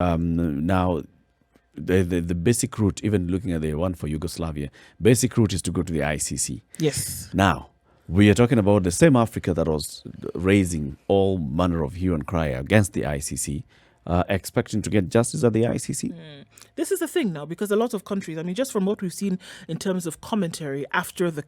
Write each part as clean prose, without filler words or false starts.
Now, the basic route, even looking at the one for Yugoslavia, basic route is to go to the ICC. Yes. Now, we are talking about the same Africa that was raising all manner of hue and cry against the ICC, expecting to get justice at the ICC. This is the thing now, because a lot of countries, I mean, just from what we've seen in terms of commentary after the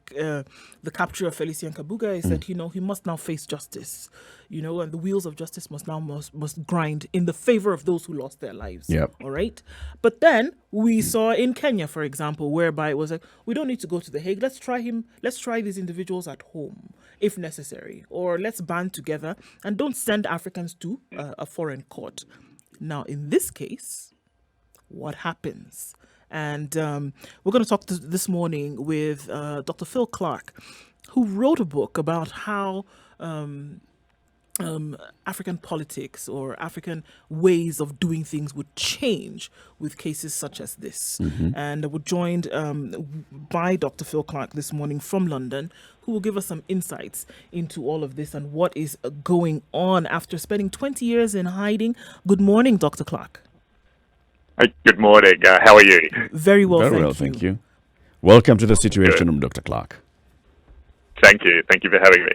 capture of Felicien Kabuga, is that, he must now face justice, and the wheels of justice must grind in the favor of those who lost their lives. Yep. All right. But then we saw in Kenya, for example, whereby it was like, we don't need to go to The Hague. Let's try these individuals at home if necessary, or let's band together and don't send Africans to a foreign court. Now, in this case, what happens? And we're going to talk this morning with Dr. Phil Clark, who wrote a book about how African politics or African ways of doing things would change with cases such as this. Mm-hmm. And we're joined by Dr. Phil Clark this morning from London, who will give us some insights into all of this and what is going on after spending 20 years in hiding. Good morning, Dr. Clark. Good morning. How are you? Very well, thank you. Welcome to the Situation Room, Dr. Clark. Thank you. Thank you for having me.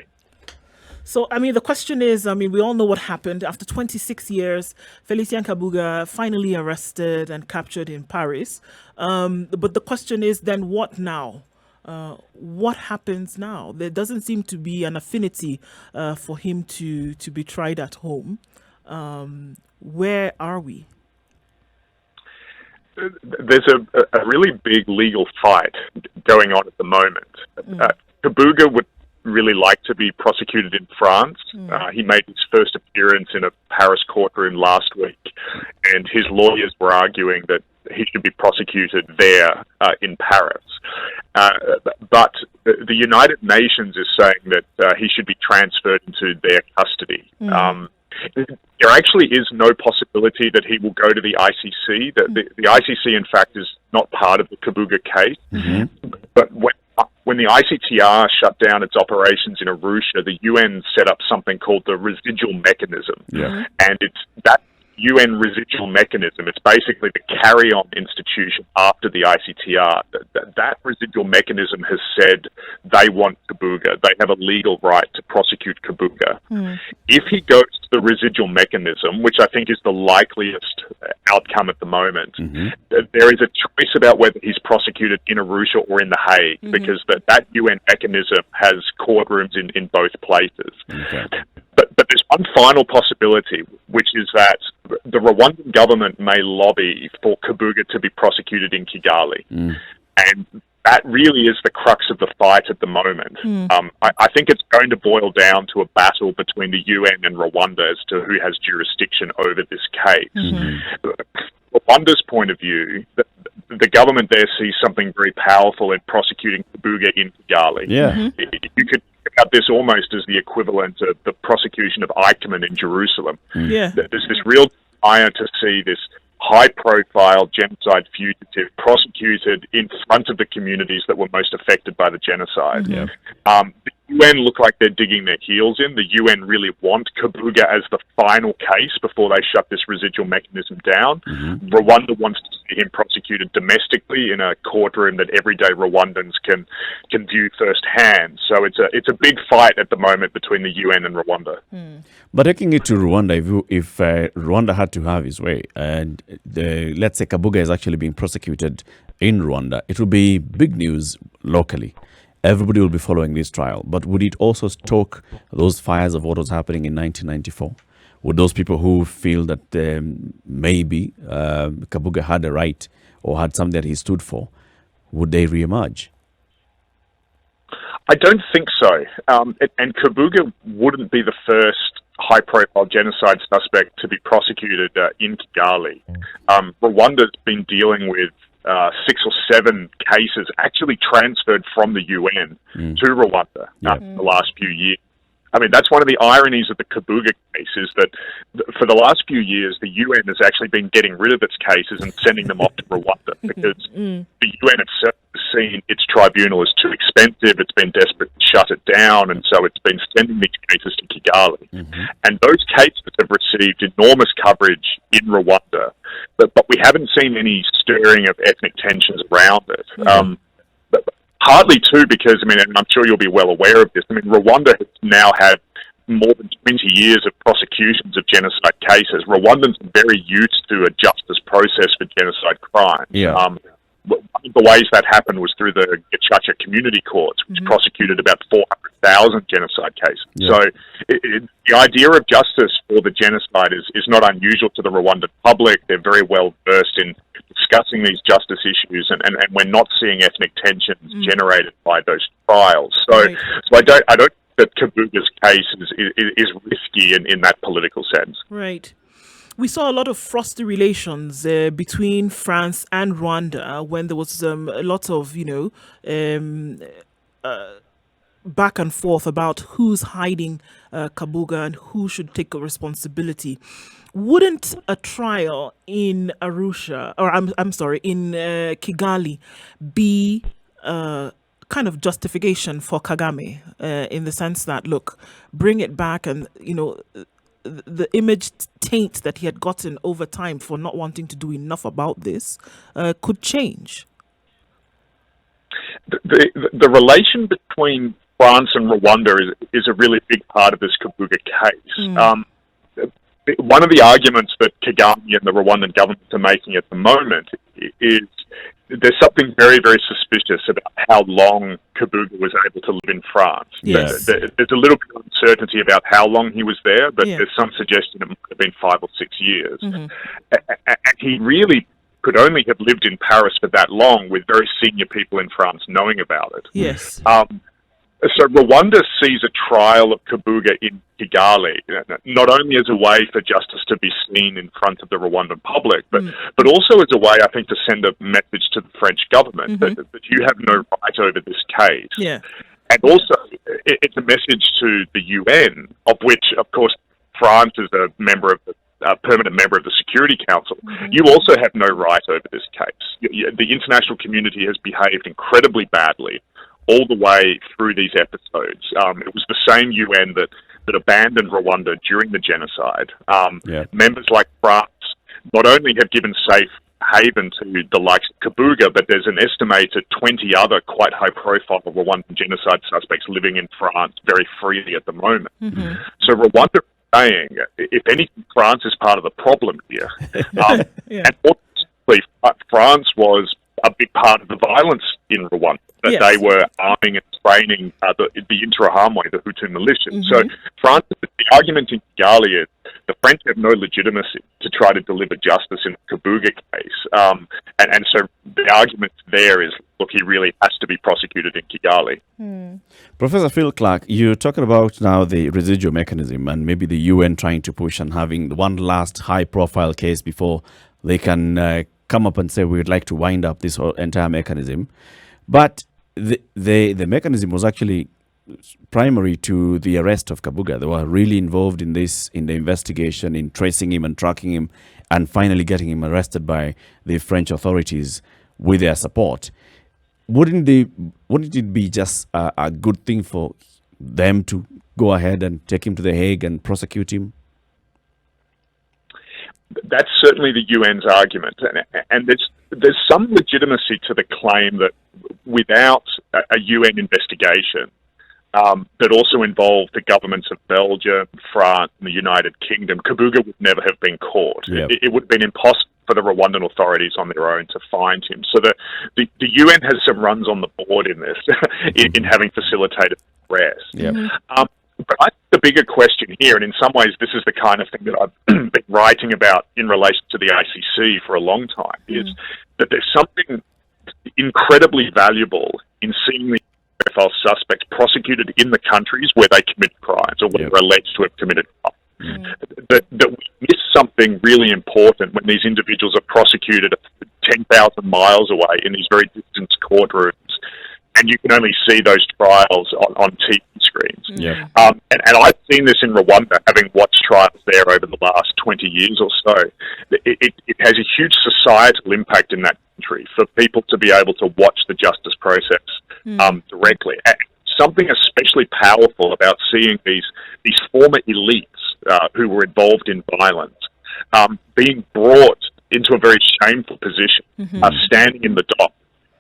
So, I mean, the question is, we all know what happened. After 26 years, Felicien Kabuga finally arrested and captured in Paris. But the question is, then what now? What happens now? There doesn't seem to be an affinity for him to be tried at home. Where are we? There's a really big legal fight going on at the moment. Kabuga would really like to be prosecuted in France. He made his first appearance in a Paris courtroom last week, and his lawyers were arguing that he should be prosecuted there in Paris. But the United Nations is saying that he should be transferred into their custody. There actually is no possibility that he will go to the ICC. The ICC, in fact, is not part of the Kabuga case. Mm-hmm. But when the ICTR shut down its operations in Arusha, the UN set up something called the Residual Mechanism. Yeah. And it's that UN Residual Mechanism. It's basically the carry-on institution after the ICTR. That Residual Mechanism has said they want Kabuga. They have a legal right to prosecute Kabuga. If he goes to the Residual Mechanism, which I think is the likeliest outcome at the moment, there is a choice about whether he's prosecuted in Arusha or in The Hague, because that UN mechanism has courtrooms in both places. Okay. But there's one final possibility, which is that the Rwandan government may lobby for Kabuga to be prosecuted in Kigali. And that really is the crux of the fight at the moment. I think it's going to boil down to a battle between the UN and Rwanda as to who has jurisdiction over this case. Rwanda's point of view, the government there sees something very powerful in prosecuting Kabuga in Kigali. Yeah. You could think about this almost as the equivalent of the prosecution of Eichmann in Jerusalem. Yeah. There's this real desire to see this high-profile genocide fugitive prosecuted in front of the communities that were most affected by the genocide. Yeah. The UN look like they're digging their heels in. The UN really want Kabuga as the final case before they shut this residual mechanism down. Rwanda wants to see him prosecuted domestically in a courtroom that everyday Rwandans can view firsthand. So it's a big fight at the moment between the UN and Rwanda. But taking it to Rwanda, if Rwanda had to have his way, and let's say Kabuga is actually being prosecuted in Rwanda, it will be big news locally. Everybody will be following this trial. But would it also stoke those fires of what was happening in 1994? Would those people who feel that maybe Kabuga had a right or had something that he stood for, would they reemerge? I don't think so. And Kabuga wouldn't be the first high-profile genocide suspect to be prosecuted in Kigali. Rwanda's been dealing with 6 or 7 cases actually transferred from the UN to Rwanda in the last few years. I mean, that's one of the ironies of the Kabuga case is that for the last few years, the UN has actually been getting rid of its cases and sending them off to Rwanda because the UN itself has seen its tribunal as too expensive. It's been desperate to shut it down, and so it's been sending these cases to Kigali. And those cases have received enormous coverage in Rwanda. but we haven't seen any stirring of ethnic tensions around it. But partly too because, I mean, and I'm sure you'll be well aware of this, I mean, Rwanda has now had more than 20 years of prosecutions of genocide cases. Rwandans are very used to a justice process for genocide crimes. One of the ways that happened was through the Gacaca Community Courts, which prosecuted about 400,000 genocide cases. So the idea of justice for the genocide is not unusual to the Rwandan public. They're very well versed in discussing these justice issues, and we're not seeing ethnic tensions generated by those trials. So I don't think that Kabuga's case is risky in that political sense. Right. We saw a lot of frosty relations between France and Rwanda when there was a lot of, back and forth about who's hiding Kabuga and who should take a responsibility. Wouldn't a trial in Arusha, or I'm sorry, in Kigali, be kind of justification for Kagame in the sense that, look, bring it back, and the image taint that he had gotten over time for not wanting to do enough about this could change? The relation between France and Rwanda is a really big part of this Kabuga case. One of the arguments that Kagame and the Rwandan government are making at the moment is there's something very, very suspicious about how long Kabuga was able to live in France. Yes. There's a little bit of uncertainty about how long he was there, but there's some suggestion it might have been 5 or 6 years. And he really could only have lived in Paris for that long with very senior people in France knowing about it. Yes. So Rwanda sees a trial of Kabuga in Kigali, not only as a way for justice to be seen in front of the Rwandan public, but also as a way, I think, to send a message to the French government that you have no right over this case. Yeah. And also, it's a message to the UN, of which, of course, France is a permanent member of the Security Council. You also have no right over this case. The international community has behaved incredibly badly all the way through these episodes. It was the same UN that abandoned Rwanda during the genocide. Members like France not only have given safe haven to the likes of Kabuga, but there's an estimated 20 other quite high-profile Rwandan genocide suspects living in France very freely at the moment. So Rwanda is saying, if anything, France is part of the problem here. And ultimately, France was a big part of the violence in Rwanda, that they were arming and training the Interahamwe, the Hutu militias. So France, the argument in Kigali is the French have no legitimacy to try to deliver justice in the Kabuga case. And so the argument there is, look, he really has to be prosecuted in Kigali. Professor Phil Clark, you're talking about now the residual mechanism and maybe the UN trying to push and having one last high-profile case before they can come up and say we would like to wind up this whole entire mechanism. But the mechanism was actually primary to the arrest of Kabuga. They were really involved in this, in the investigation, in tracing him and tracking him, and finally getting him arrested by the French authorities with their support. Wouldn't it be just a good thing for them to go ahead and take him to The Hague and prosecute him? That's certainly the UN's argument, and there's some legitimacy to the claim that without a UN investigation that also involved the governments of Belgium, France, and the United Kingdom, Kabuga would never have been caught. It would have been impossible for the Rwandan authorities on their own to find him. So the UN has some runs on the board in this, in having facilitated arrest. But I think the bigger question here, and in some ways this is the kind of thing that I've been writing about in relation to the ICC for a long time, is that there's something incredibly valuable in seeing the profile suspects prosecuted in the countries where they commit crimes or where they're alleged to have committed crimes. That we miss something really important when these individuals are prosecuted 10,000 miles away in these very distant courtrooms, and you can only see those trials on TV screens. And I've seen this in Rwanda, having watched trials there over the last 20 years or so. It has a huge societal impact in that country for people to be able to watch the justice process directly. And something especially powerful about seeing these former elites who were involved in violence being brought into a very shameful position, standing in the dock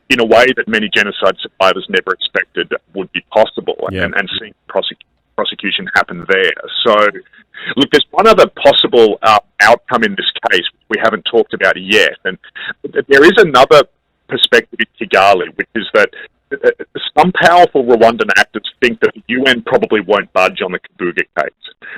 in a way that many genocide survivors never expected would be possible, and seeing prosecution happen there. So, look, there's one other possible outcome in this case we haven't talked about yet, and there is another perspective in Kigali, which is that some powerful Rwandan actors think that the UN probably won't budge on the Kabuga case,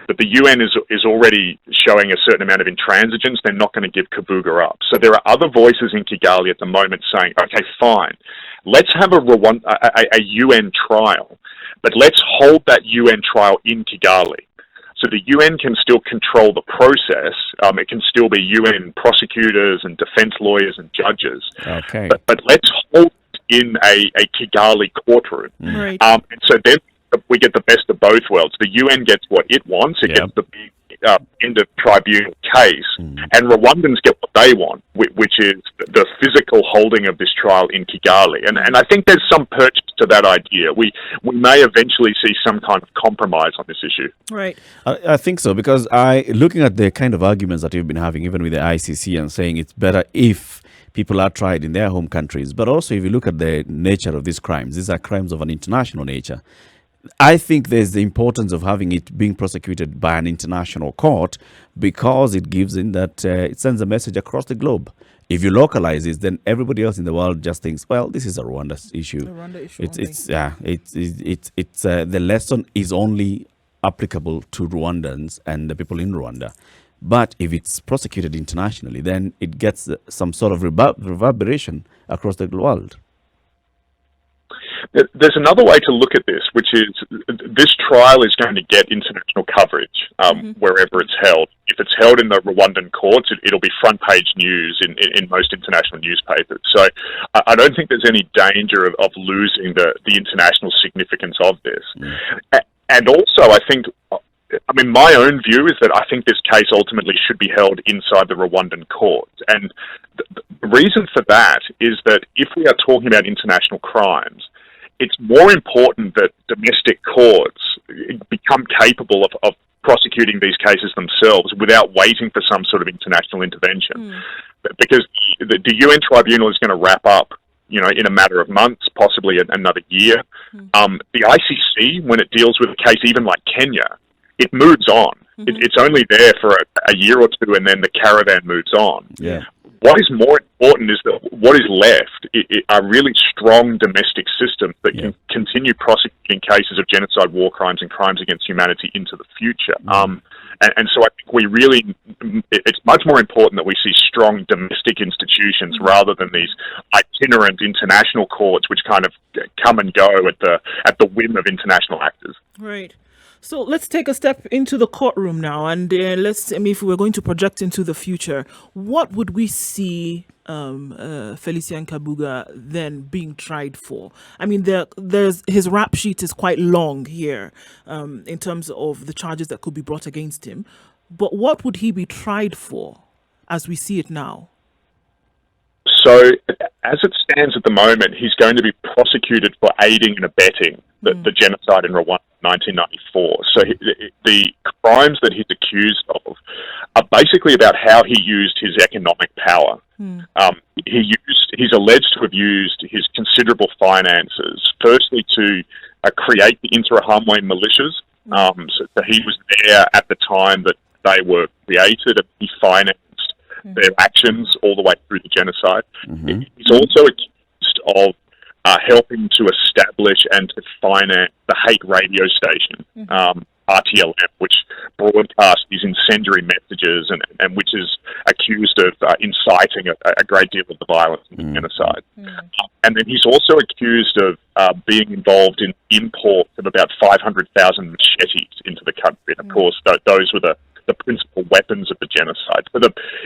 that the UN is already showing a certain amount of intransigence. They're not going to give Kabuga up. So there are other voices in Kigali at the moment saying, okay, fine, let's have a UN trial, but let's hold that UN trial in Kigali. So the UN can still control the process. It can still be UN prosecutors and defense lawyers and judges. Okay. But let's hold it in a Kigali courtroom. Right. And so then we get the best of both worlds. The UN gets what it wants. It gets the big end of tribunal case. And Rwandans get what they want, which is the physical holding of this trial in Kigali. And I think there's some purchase to that idea. We may eventually see some kind of compromise on this issue. Right. I think so, because looking at the kind of arguments that you've been having, even with the ICC, and saying it's better if people are tried in their home countries. But also, if you look at the nature of these are crimes of an international nature. I think there's the importance of having it being prosecuted by an international court, because it gives in that it sends a message across the globe. If you localize it, then everybody else in the world just thinks, well, this is a Rwanda issue. The Rwanda issue. It's the lesson is only applicable to Rwandans and the people in Rwanda. But if it's prosecuted internationally, then it gets some sort of reverberation across the world. There's another way to look at this, which is this trial is going to get international coverage wherever it's held. If it's held in the Rwandan courts, it'll be front-page news in most international newspapers. So I don't think there's any danger of losing the international significance of this. And also, my own view is that I think this case ultimately should be held inside the Rwandan court. And the reason for that is that if we are talking about international crimes, it's more important that domestic courts become capable of prosecuting these cases themselves without waiting for some sort of international intervention. Because the UN tribunal is going to wrap up, in a matter of months, possibly another year. The ICC, when it deals with a case even like Kenya, it moves on. It's only there for a year or two, and then the caravan moves on. Yeah. What is more important is that what is left are really strong domestic systems that can continue prosecuting cases of genocide, war crimes, and crimes against humanity into the future. And so I think it's much more important that we see strong domestic institutions rather than these itinerant international courts which kind of come and go at the whim of international actors. Right. So let's take a step into the courtroom now, and if we were going to project into the future, what would we see Felicien Kabuga then being tried for? There's his rap sheet is quite long here in terms of the charges that could be brought against him. But what would he be tried for as we see it now? So, as it stands at the moment, he's going to be prosecuted for aiding and abetting the genocide in Rwanda in 1994. So, the crimes that he's accused of are basically about how he used his economic power. He's alleged to have used his considerable finances, firstly to create the Interahamwe militias. So he was there at the time that they were created, and he financed their actions all the way through the genocide. He's also accused of helping to establish and to finance the hate radio station, RTLM, which broadcasts these incendiary messages and which is accused of inciting a great deal of the violence in the genocide. And then he's also accused of being involved in imports of about 500,000 machetes into the country. And of course, those were the principal weapons of the genocide. So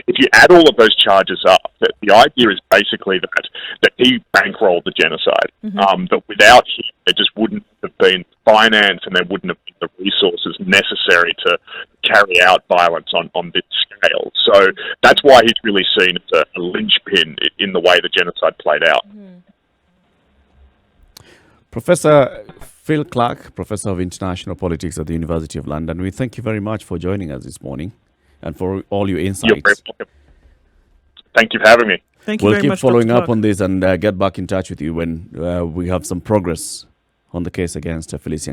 if you add all of those charges up, the idea is basically that he bankrolled the genocide. That without him, there just wouldn't have been finance and there wouldn't have been the resources necessary to carry out violence on this scale. So that's why he's really seen as a linchpin in the way the genocide played out. Professor Phil Clark, Professor of International Politics at the University of London, we thank you very much for joining us this morning and for all your insights. You're very welcome. Thank you for having me. Thank you We'll very keep much, following Dr. up Clark. on this and get back in touch with you when we have some progress on the case against Felicien